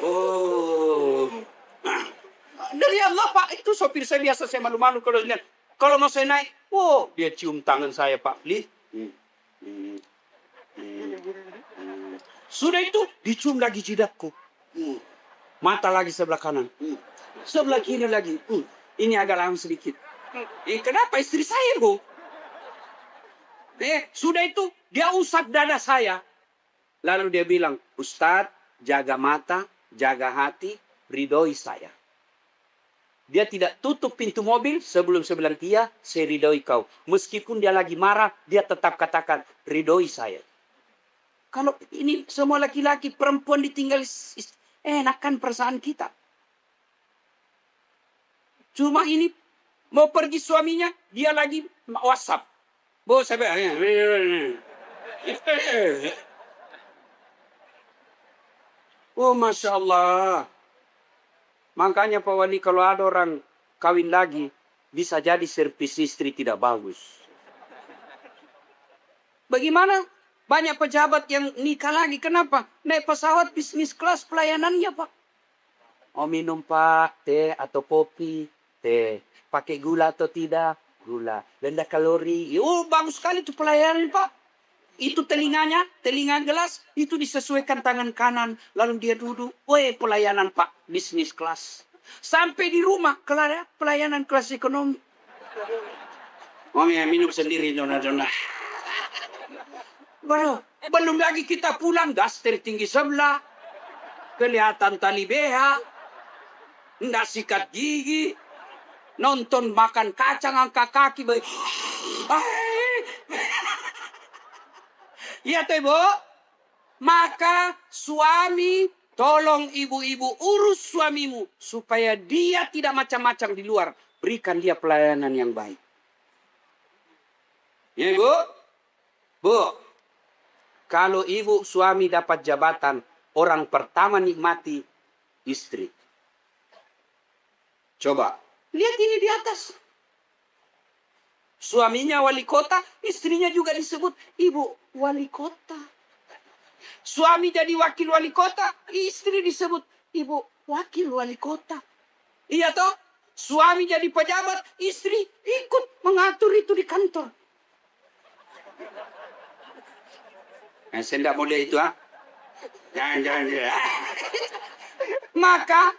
Oh. Dari Allah Pak. Itu sopir saya biasa saya malu-malu kalau lihat. Kalau mau saya naik. Oh, dia cium tangan saya Pak. Lihat. Sudah itu dicium lagi jidatku. Mata lagi sebelah kanan. Sebelah kiri lagi. Ini agak lama sedikit. Kenapa istri saya Bu? Sudah itu dia usap dada saya. Lalu dia bilang, Ustadz, jaga mata, jaga hati, ridhoi saya. Dia tidak tutup pintu mobil sebelum saya bilang, saya ridhoi kau. Meskipun dia lagi marah, dia tetap katakan, ridhoi saya. Kalau ini semua laki-laki, perempuan ditinggal, enak kan perasaan kita. Cuma ini, mau pergi suaminya, dia lagi WhatsApp. Bos, saya oh, Masya Allah. Makanya Pak Wali, kalau ada orang kawin lagi, bisa jadi servis istri tidak bagus. Bagaimana? Banyak pejabat yang nikah lagi. Kenapa? Naik pesawat bisnis kelas pelayanannya, Pak. Oh, minum, Pak, teh atau kopi. Teh. Pakai gula atau tidak? Gula. Rendah kalori. Oh, bagus sekali itu pelayanan, Pak. Itu telinganya, telinga gelas, itu disesuaikan tangan kanan. Lalu dia duduk. Weh, pelayanan, Pak. Bisnis kelas. Sampai di rumah, pelayanan kelas ekonomi. Oh, ya, minum sendiri, Dona. Belum lagi kita pulang, daster tinggi sebelah. Kelihatan tali BH. Nggak sikat gigi. Nonton makan kacang, angkat kaki. Iya tuh Ibu. Maka suami, tolong ibu-ibu urus suamimu. Supaya dia tidak macam-macam di luar. Berikan dia pelayanan yang baik. Ya Ibu. Bu. Kalau ibu suami dapat jabatan, orang pertama nikmati istri. Coba, lihat ini di atas. Suaminya wali kota, istrinya juga disebut ibu wali kota. Suami jadi wakil wali kota, istri disebut ibu wakil wali kota. Iya toh? Suami jadi pejabat, istri ikut mengatur itu di kantor. Saya tidak boleh itu, Jangan. Maka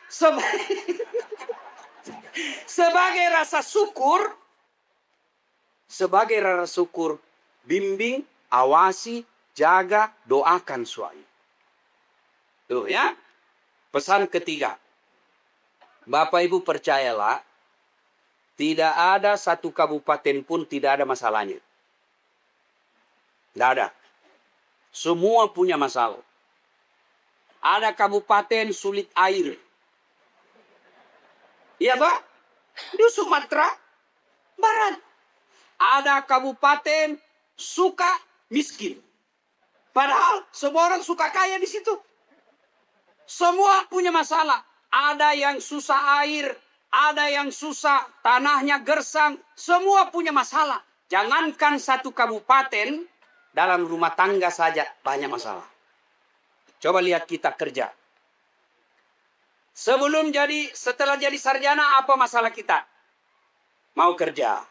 sebagai rasa syukur, bimbing, awasi, jaga, doakan suami. Tuh ya. Pesan ketiga. Bapak Ibu percayalah, tidak ada satu kabupaten pun tidak ada masalahnya. Tidak ada. Semua punya masalah. Ada kabupaten sulit air. Iya Pak? Di Sumatera Barat. Ada kabupaten suka miskin. Padahal semua orang suka kaya di situ. Semua punya masalah. Ada yang susah air. Ada yang susah tanahnya gersang. Semua punya masalah. Jangankan satu kabupaten. Dalam rumah tangga saja banyak masalah. Coba lihat kita kerja. Setelah jadi sarjana, apa masalah kita? Mau kerja.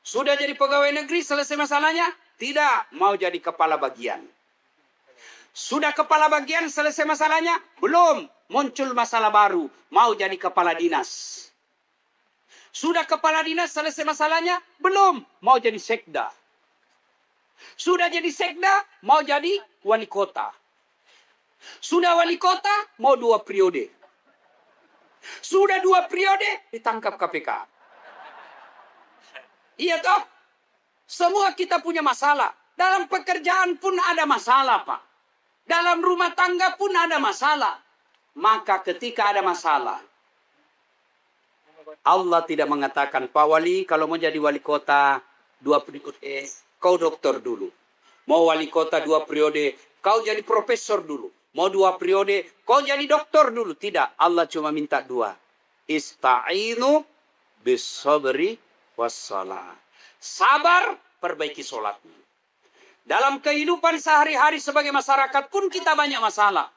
Sudah jadi pegawai negeri, selesai masalahnya? Tidak, mau jadi kepala bagian. Sudah kepala bagian, selesai masalahnya? Belum, muncul masalah baru. Mau jadi kepala dinas. Sudah kepala dinas, selesai masalahnya? Belum, mau jadi sekda. Sudah jadi sekda, mau jadi wali kota. Sudah wali kota, mau 2 periode. Sudah 2 periode, ditangkap KPK. Iya toh? Semua kita punya masalah. Dalam pekerjaan pun ada masalah, Pak. Dalam rumah tangga pun ada masalah. Maka ketika ada masalah, Allah tidak mengatakan, Pak Wali, kalau mau jadi wali kota 2 periode, kau doktor dulu. Mau wali kota 2 periode, kau jadi profesor dulu. Mau 2 periode, kau jadi doktor dulu. Tidak, Allah cuma minta 2. Ista'inu Bisabri wassalah. Sabar, perbaiki sholatmu. Dalam kehidupan sehari-hari sebagai masyarakat pun kita banyak masalah.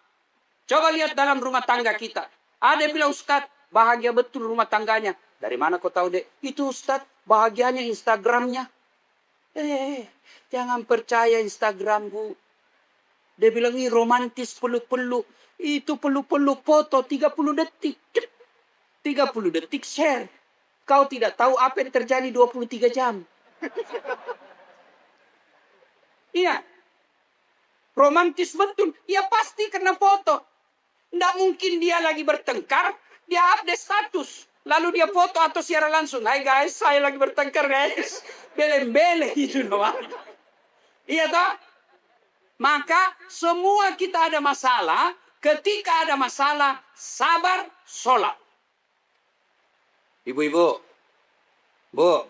Coba lihat dalam rumah tangga kita. Ada yang bilang, Ustaz, bahagia betul rumah tangganya. Dari mana kau tahu, Dek? Itu Ustaz, bahagianya Instagramnya. Jangan percaya Instagram, Bu. Dia bilang, ini romantis peluk-peluk. Itu peluk-peluk foto 30 detik. 30 detik share. Kau tidak tahu apa yang terjadi 23 jam. Iya. Romantis betul. Ya pasti kena foto. Tidak mungkin dia lagi bertengkar. Dia update status. Lalu dia foto atau siaran langsung. Hai guys, saya lagi bertengkar guys. Bele-bele itu doang. Iya toh? Maka semua kita ada masalah. Ketika ada masalah, sabar, sholat. Ibu-ibu. Bu.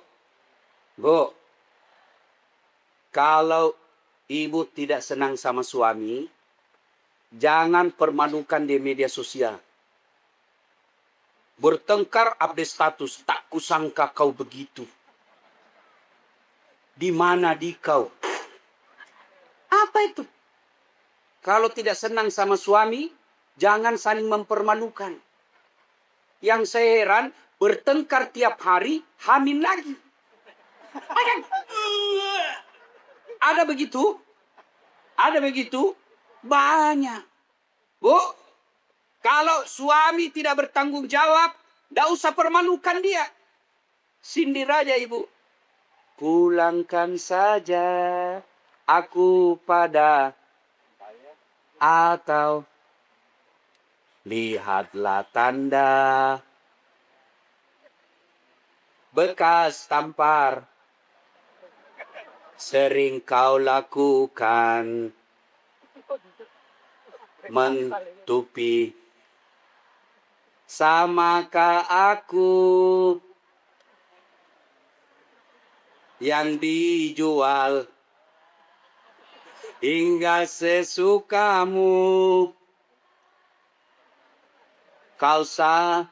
Kalau ibu tidak senang sama suami, jangan permalukan di media sosial. Bertengkar update status, tak kusangka kau begitu. Di mana di kau? Apa itu? Kalau tidak senang sama suami, jangan saling mempermalukan. Yang saya heran, bertengkar tiap hari, hamil lagi. Ada begitu? Ada begitu? Banyak. Bu, kalau suami tidak bertanggung jawab, tidak usah permalukan dia. Sindir aja ibu. Pulangkan saja aku pada, atau lihatlah tanda bekas tampar sering kau lakukan, menutupi. Samakah aku yang dijual hingga sesukamu? Kau sah.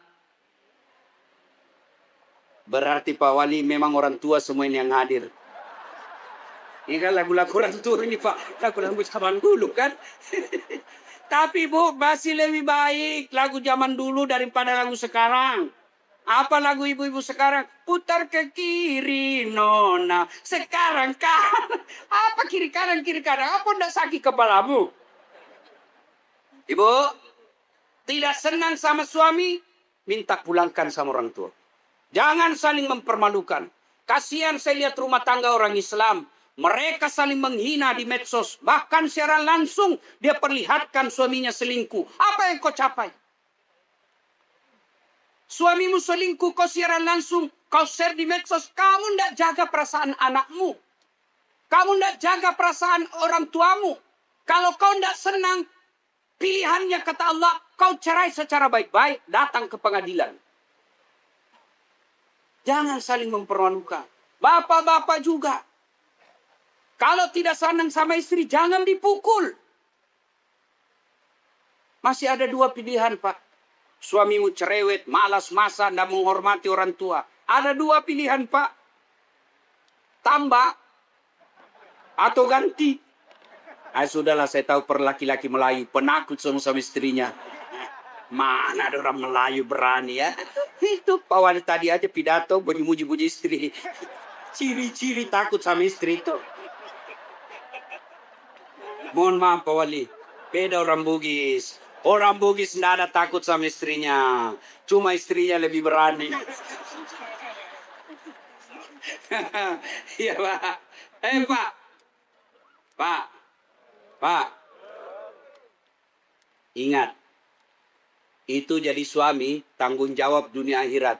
Berarti Pak Wali memang orang tua semua ini yang hadir. Ini kan lagu-lagu orang tua ini Pak. Lagu-lagu zaman dulu kan. Tapi Bu, masih lebih baik lagu zaman dulu daripada lagu sekarang. Apa lagu ibu-ibu sekarang? Putar ke kiri, nona. Sekarang kan. Apa kiri kanan, kiri kanan? Apa ndak sakit kepalamu? Ibu, tidak senang sama suami, minta pulangkan sama orang tua. Jangan saling mempermalukan. Kasihan saya lihat rumah tangga orang Islam. Mereka saling menghina di medsos. Bahkan secara langsung dia perlihatkan suaminya selingkuh. Apa yang kau capai? Suamimu selingkuh, kau siaran langsung. Kau share di medsos. Kamu tidak jaga perasaan anakmu. Kamu tidak jaga perasaan orang tuamu. Kalau kau tidak senang, pilihannya kata Allah, kau cerai secara baik-baik, datang ke pengadilan. Jangan saling mempermalukan. Bapak-bapak juga. Kalau tidak senang sama istri, jangan dipukul. Masih ada dua pilihan, Pak. Suamimu cerewet, malas masak, dan menghormati orang tua. Ada dua pilihan, Pak. Tambah atau ganti. Sudahlah, saya tahu per laki-laki Melayu. Penakut sama istrinya. Mana ada orang Melayu berani ya. Itu Pak Wali tadi aja pidato, muji-muji istri. Ciri-ciri takut sama istri itu. Mohon maaf Pak Wali, beda orang Bugis. Orang Bugis tidak ada takut sama istrinya. Cuma istrinya lebih berani. Iya Pak. Pak. Ingat. Itu jadi suami, tanggung jawab dunia akhirat.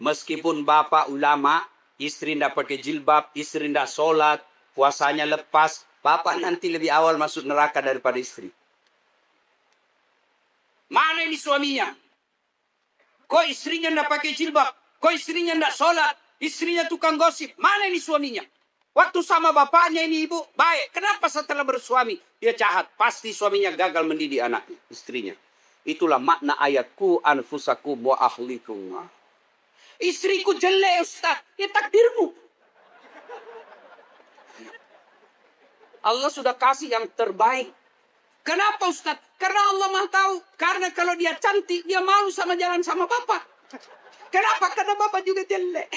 Meskipun bapak ulama, istri tidak pakai jilbab, istri tidak sholat, puasanya lepas, bapak nanti lebih awal masuk neraka daripada istri. Mana ini suaminya? Kok istrinya tidak pakai jilbab? Kok istrinya tidak sholat? Istrinya tukang gosip. Mana ini suaminya? Waktu sama bapaknya ini ibu, baik. Kenapa setelah bersuami? Dia jahat. Pasti suaminya gagal mendidik anaknya, istrinya. Itulah makna ayat ku anfusakum wa ahlikum. Istriku jelek Ustaz. Ya takdirmu. Allah sudah kasih yang terbaik. Kenapa Ustaz? Karena Allah Maha tahu. Karena kalau dia cantik, dia malu sama jalan sama Bapak. Kenapa? Karena Bapak juga jelek.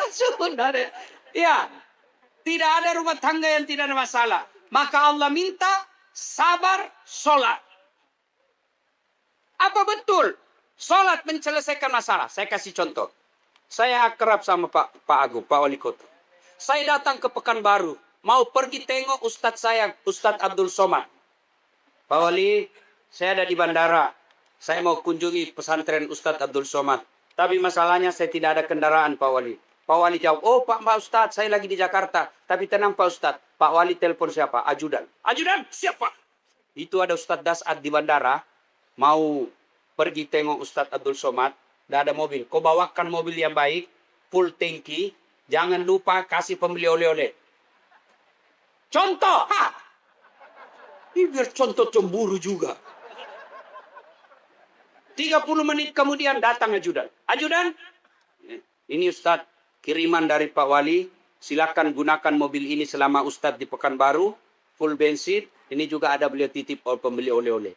Sebenarnya. Ya. Tidak ada rumah tangga yang tidak ada masalah. Maka Allah minta sabar, sholat. Apa betul? Sholat menyelesaikan masalah. Saya kasih contoh. Saya akrab sama Pak Agung, Pak Wali Kota. Saya datang ke Pekanbaru. Mau pergi tengok Ustadz saya, Ustadz Abdul Somad. Pak Wali, saya ada di bandara. Saya mau kunjungi pesantren Ustadz Abdul Somad. Tapi masalahnya saya tidak ada kendaraan, Pak Wali. Pak Wali jawab, oh Pak Ustadz, saya lagi di Jakarta. Tapi tenang Pak Ustadz. Pak Wali telepon siapa? Ajudan. Ajudan, siapa? Itu ada Ustadz Dasad di bandara. Mau pergi tengok Ustadz Abdul Somad. Tidak ada mobil. Kau bawakan mobil yang baik. Full tangki. Jangan lupa kasih pembeli oleh-oleh. Contoh. Ini biar contoh cemburu juga. 30 menit kemudian datang ajudan. Ajudan. Ini Ustadz. Kiriman dari Pak Wali, silakan gunakan mobil ini selama Ustadz di Pekanbaru, full bensin. Ini juga ada beliau titip pembeli oleh-oleh.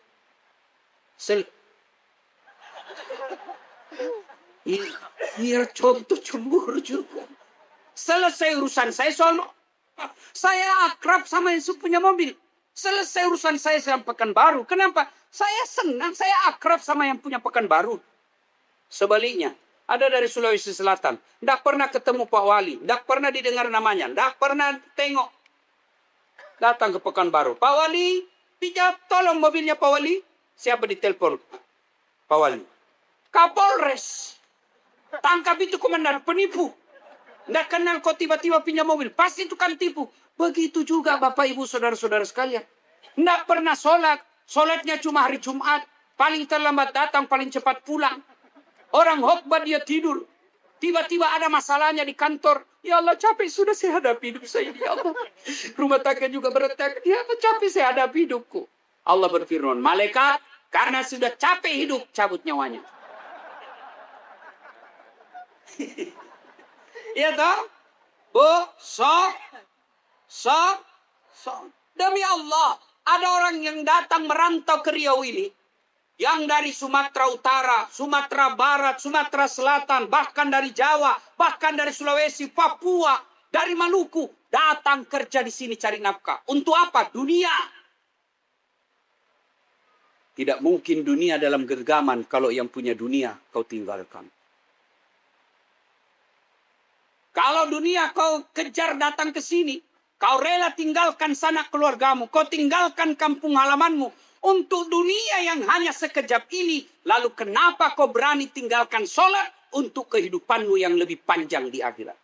Biar contoh cemburu juga. Selesai urusan saya soal saya akrab sama yang punya mobil. Selesai urusan saya sama Pekanbaru. Kenapa? Saya senang, saya akrab sama yang punya Pekanbaru. Sebaliknya. Ada dari Sulawesi Selatan. Tidak pernah ketemu Pak Wali. Tidak pernah didengar namanya. Tidak pernah tengok. Datang ke Pekanbaru. Pak Wali, tolong mobilnya Pak Wali. Siapa ditelepon? Pak Wali. Kapolres. Tangkap itu komandan penipu. Tidak kenal kok tiba-tiba pinjam mobil. Pasti itu kan tipu. Begitu juga Bapak Ibu Saudara-saudara sekalian. Tidak pernah sholat. Sholatnya cuma hari Jumat. Paling terlambat datang, paling cepat pulang. Orang khotbah dia tidur. Tiba-tiba ada masalahnya di kantor. Ya Allah capek sudah saya hadapi hidup saya ini. Ya Allah. Rumah tangga juga berantakan. Ya Allah capek saya hadapi hidupku. Allah berfirman. Malaikat karena sudah capek hidup cabut nyawanya. Iya toh? Bu, demi Allah. Ada orang yang datang merantau ke Riau ini. Yang dari Sumatera Utara, Sumatera Barat, Sumatera Selatan, bahkan dari Jawa, bahkan dari Sulawesi, Papua, dari Maluku, datang kerja di sini cari nafkah. Untuk apa? Dunia. Tidak mungkin dunia dalam genggaman kalau yang punya dunia kau tinggalkan. Kalau dunia kau kejar datang ke sini, kau rela tinggalkan sanak keluargamu, kau tinggalkan kampung halamanmu, untuk dunia yang hanya sekejap ini, lalu kenapa kau berani tinggalkan sholat untuk kehidupanmu yang lebih panjang di akhirat?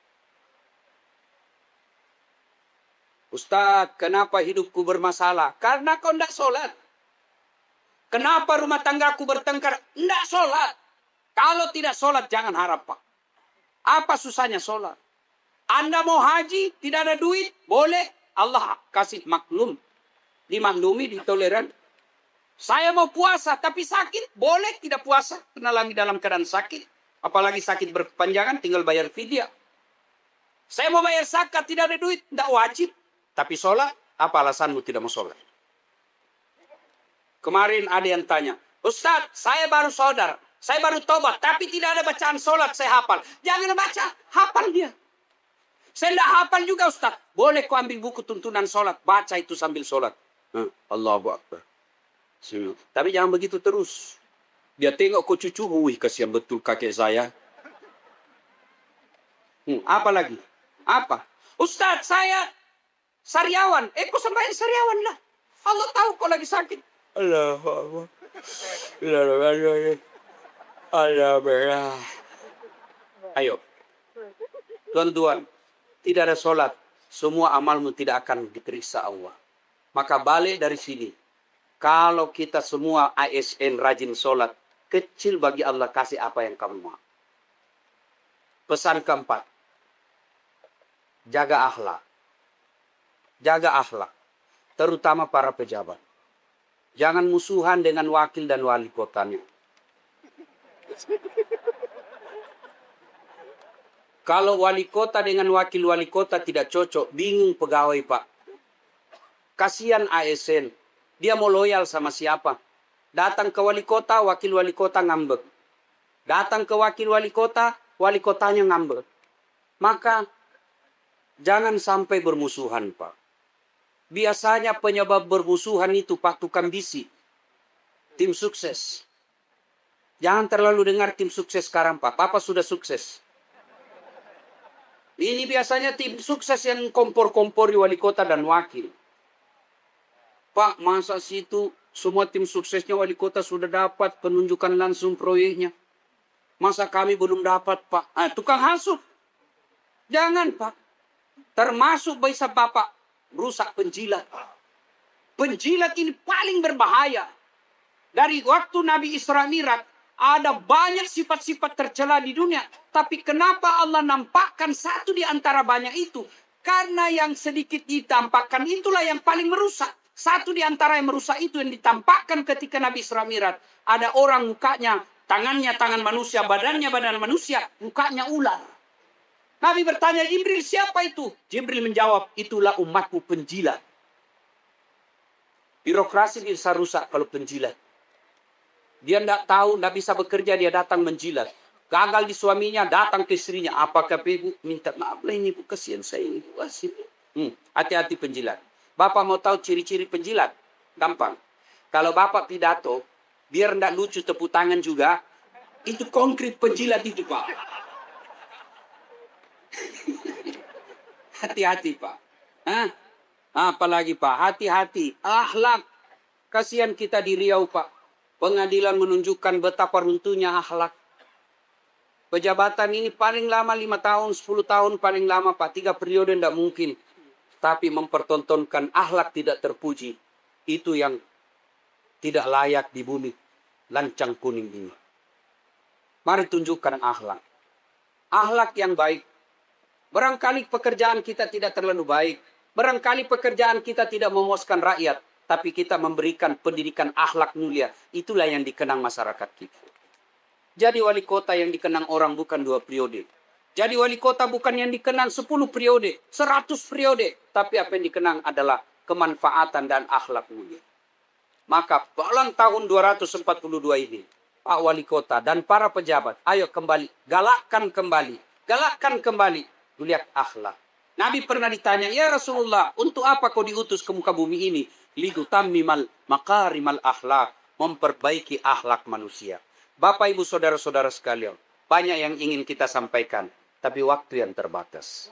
Ustaz, kenapa hidupku bermasalah? Karena kau tidak sholat. Kenapa rumah tanggaku bertengkar? Tidak sholat. Kalau tidak sholat, jangan harap Pak. Apa susahnya sholat? Anda mau haji, tidak ada duit, boleh. Allah kasih maklum. Dimaklumi, ditoleran. Saya mau puasa, tapi sakit. Boleh tidak puasa. Karena lagi dalam keadaan sakit. Apalagi sakit berkepanjangan, tinggal bayar fidyah. Saya mau bayar zakat, tidak ada duit. Tidak wajib. Tapi sholat, apa alasanmu tidak mau sholat? Kemarin ada yang tanya. Ustaz, saya baru saudara. Saya baru tobat. Tapi tidak ada bacaan sholat, saya hafal. Jangan baca, hafal dia. Saya tidak hafal juga Ustaz. Boleh kau ambil buku tuntunan sholat. Baca itu sambil sholat. Allahu Akbar. Tapi jangan begitu terus. Dia tengok kau cucu, wih kasihan betul kakek saya. Apa lagi? Apa? Ustaz, saya sariawan. Kau sembahyang sariawan lah. Allah tahu kau lagi sakit. Allah. Ayo. Tuan-tuan, tidak ada sholat. Semua amalmu tidak akan diperiksa Allah. Maka balik dari sini. Kalau kita semua ASN rajin sholat, kecil bagi Allah kasih apa yang kamu mau. Pesan keempat. Jaga akhlak. Jaga akhlak. Terutama para pejabat. Jangan musuhan dengan wakil dan wali kotanya. Kalau wali kota dengan wakil wali kota tidak cocok, bingung pegawai Pak. Kasihan ASN, dia mau loyal sama siapa? Datang ke wali kota, wakil wali kota ngambek. Datang ke wakil wali kotanya ngambek. Maka jangan sampai bermusuhan Pak. Biasanya penyebab bermusuhan itu Pak tukang bisi. Tim sukses. Jangan terlalu dengar tim sukses sekarang Pak. Papa sudah sukses. Ini biasanya tim sukses yang kompor-kompor di wali kota dan wakil. Pak, masa situ semua tim suksesnya wali kota sudah dapat penunjukan langsung proyeknya. Masa kami belum dapat Pak? Tukang hasut. Jangan Pak. Termasuk bisa Bapak rusak penjilat. Penjilat ini paling berbahaya. Dari waktu Nabi Isra Mi'raj ada banyak sifat-sifat tercela di dunia. Tapi kenapa Allah nampakkan satu di antara banyak itu? Karena yang sedikit ditampakkan itulah yang paling merusak. Satu di antara yang merusak itu yang ditampakkan ketika Nabi Isra Mi'raj. Ada orang mukanya, tangannya tangan manusia, badannya badan manusia, mukanya ular. Nabi bertanya, Jibril siapa itu? Jibril menjawab, itulah umatku penjilat. Birokrasi bisa rusak kalau penjilat. Dia tidak tahu, tidak bisa bekerja, dia datang menjilat. Gagal di suaminya, datang ke istrinya. Apakah ibu minta maaf lah ini, bu, kasihan saya ini. Hati-hati penjilat. Bapak mau tahu ciri-ciri penjilat? Gampang. Kalau Bapak pidato, biar tidak lucu tepuk tangan juga, itu konkret penjilat itu Pak. Hati-hati Pak. Apalagi Pak, hati-hati. Akhlak. Kasihan kita di Riau Pak. Pengadilan menunjukkan betapa runtuhnya akhlak. Pejabatan ini paling lama 5 tahun, 10 tahun paling lama Pak. 3 periode tidak mungkin. Tapi mempertontonkan akhlak tidak terpuji. Itu yang tidak layak di bumi lancang kuning ini. Mari tunjukkan akhlak. Akhlak yang baik. Barangkali pekerjaan kita tidak terlalu baik. Barangkali pekerjaan kita tidak memuaskan rakyat. Tapi kita memberikan pendidikan akhlak mulia. Itulah yang dikenang masyarakat kita. Jadi wali kota yang dikenang orang bukan 2 periode. Jadi wali kota bukan yang dikenang 10 periode, 100 periode. Tapi apa yang dikenang adalah kemanfaatan dan akhlak mulia. Maka dalam tahun 242 ini, Pak Wali Kota dan para pejabat, ayo kembali, galakkan kembali, lihat akhlak. Nabi pernah ditanya, ya Rasulullah, untuk apa kau diutus ke muka bumi ini? Ligutammimal makarimal akhlak, memperbaiki akhlak manusia. Bapak, Ibu, Saudara-saudara sekalian, banyak yang ingin kita sampaikan, tapi waktu yang terbatas.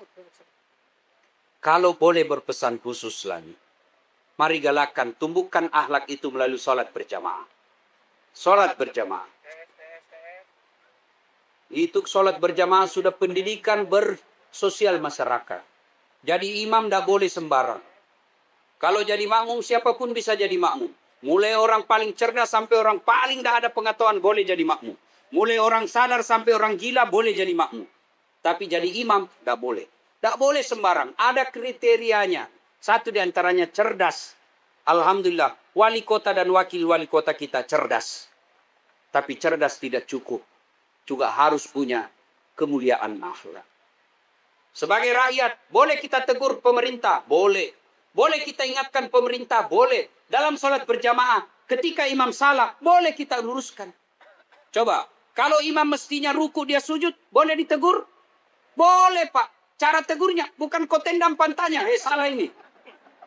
Kalau boleh berpesan khusus lagi, mari galakkan, tumbuhkan akhlak itu melalui sholat berjamaah. Sholat berjamaah. Itu sholat berjamaah sudah pendidikan bersosial masyarakat. Jadi imam tidak boleh sembarang. Kalau jadi makmum, siapapun bisa jadi makmum. Mulai orang paling cerdas sampai orang paling tidak ada pengetahuan boleh jadi makmum. Mulai orang sadar sampai orang gila boleh jadi makmum. Tapi jadi imam tidak boleh. Tidak boleh sembarang. Ada kriterianya. Satu di antaranya cerdas. Alhamdulillah, wali kota dan wakil wali kota kita cerdas. Tapi cerdas tidak cukup. Juga harus punya kemuliaan akhlak. Sebagai rakyat, boleh kita tegur pemerintah? Boleh. Boleh kita ingatkan pemerintah? Boleh. Dalam sholat berjamaah, ketika imam salah, boleh kita luruskan. Coba, kalau imam mestinya ruku dia sujud, boleh ditegur? Boleh Pak. Cara tegurnya, bukan kau tendang pantanya. Salah ini.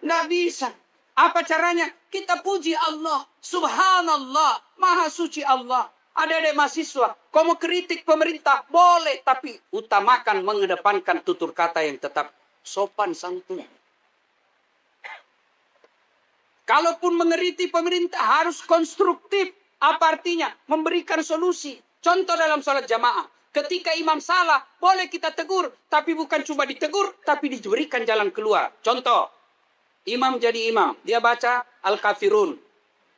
Nggak bisa. Apa caranya? Kita puji Allah. Subhanallah. Maha suci Allah. Adik-adik mahasiswa, kau mau kritik pemerintah? Boleh. Tapi utamakan mengedepankan tutur kata yang tetap sopan santun. Kalaupun mengkritik pemerintah harus konstruktif. Apa artinya? Memberikan solusi. Contoh dalam sholat jamaah. Ketika imam salah, boleh kita tegur. Tapi bukan cuma ditegur, tapi diberikan jalan keluar. Contoh. Imam jadi imam. Dia baca Al-Kafirun.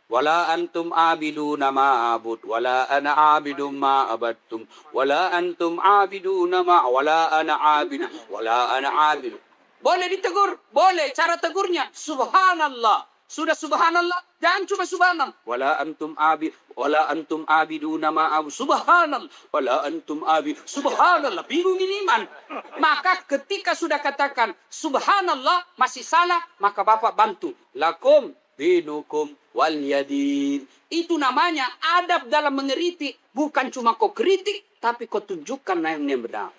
Wala antum abiduna ma'abud. Wala ana abidum ma'abadtum. Wala antum abiduna wala ana abid. Wala ana abid. Boleh ditegur? Boleh. Cara tegurnya. Subhanallah. Sudah subhanallah, jangan cuma subhanallah. Wala antum abiduna ma'ab. Subhanallah, wala antum abid. Subhanallah, bingung ini iman. Maka ketika sudah katakan subhanallah masih salah, maka Bapak bantu. Lakum dinukum wal yadin. Itu namanya adab dalam mengeritik. Bukan cuma kau kritik, tapi kau tunjukkan yang benar.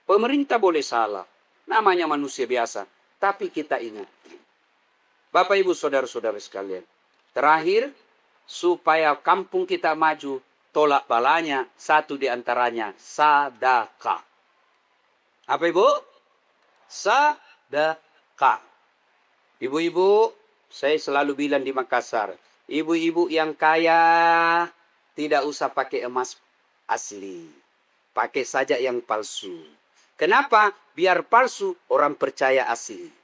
Pemerintah boleh salah. Namanya manusia biasa. Tapi kita ingat. Bapak Ibu Saudara-saudara sekalian. Terakhir, supaya kampung kita maju, tolak balanya, satu di antaranya sedekah. Apa Ibu? Sedekah. Ibu-ibu, saya selalu bilang di Makassar, ibu-ibu yang kaya tidak usah pakai emas asli. Pakai saja yang palsu. Kenapa? Biar palsu, orang percaya asli.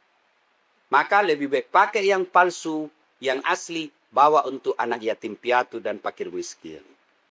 Maka lebih baik pakai yang palsu, yang asli, bawa untuk anak yatim piatu dan fakir miskin.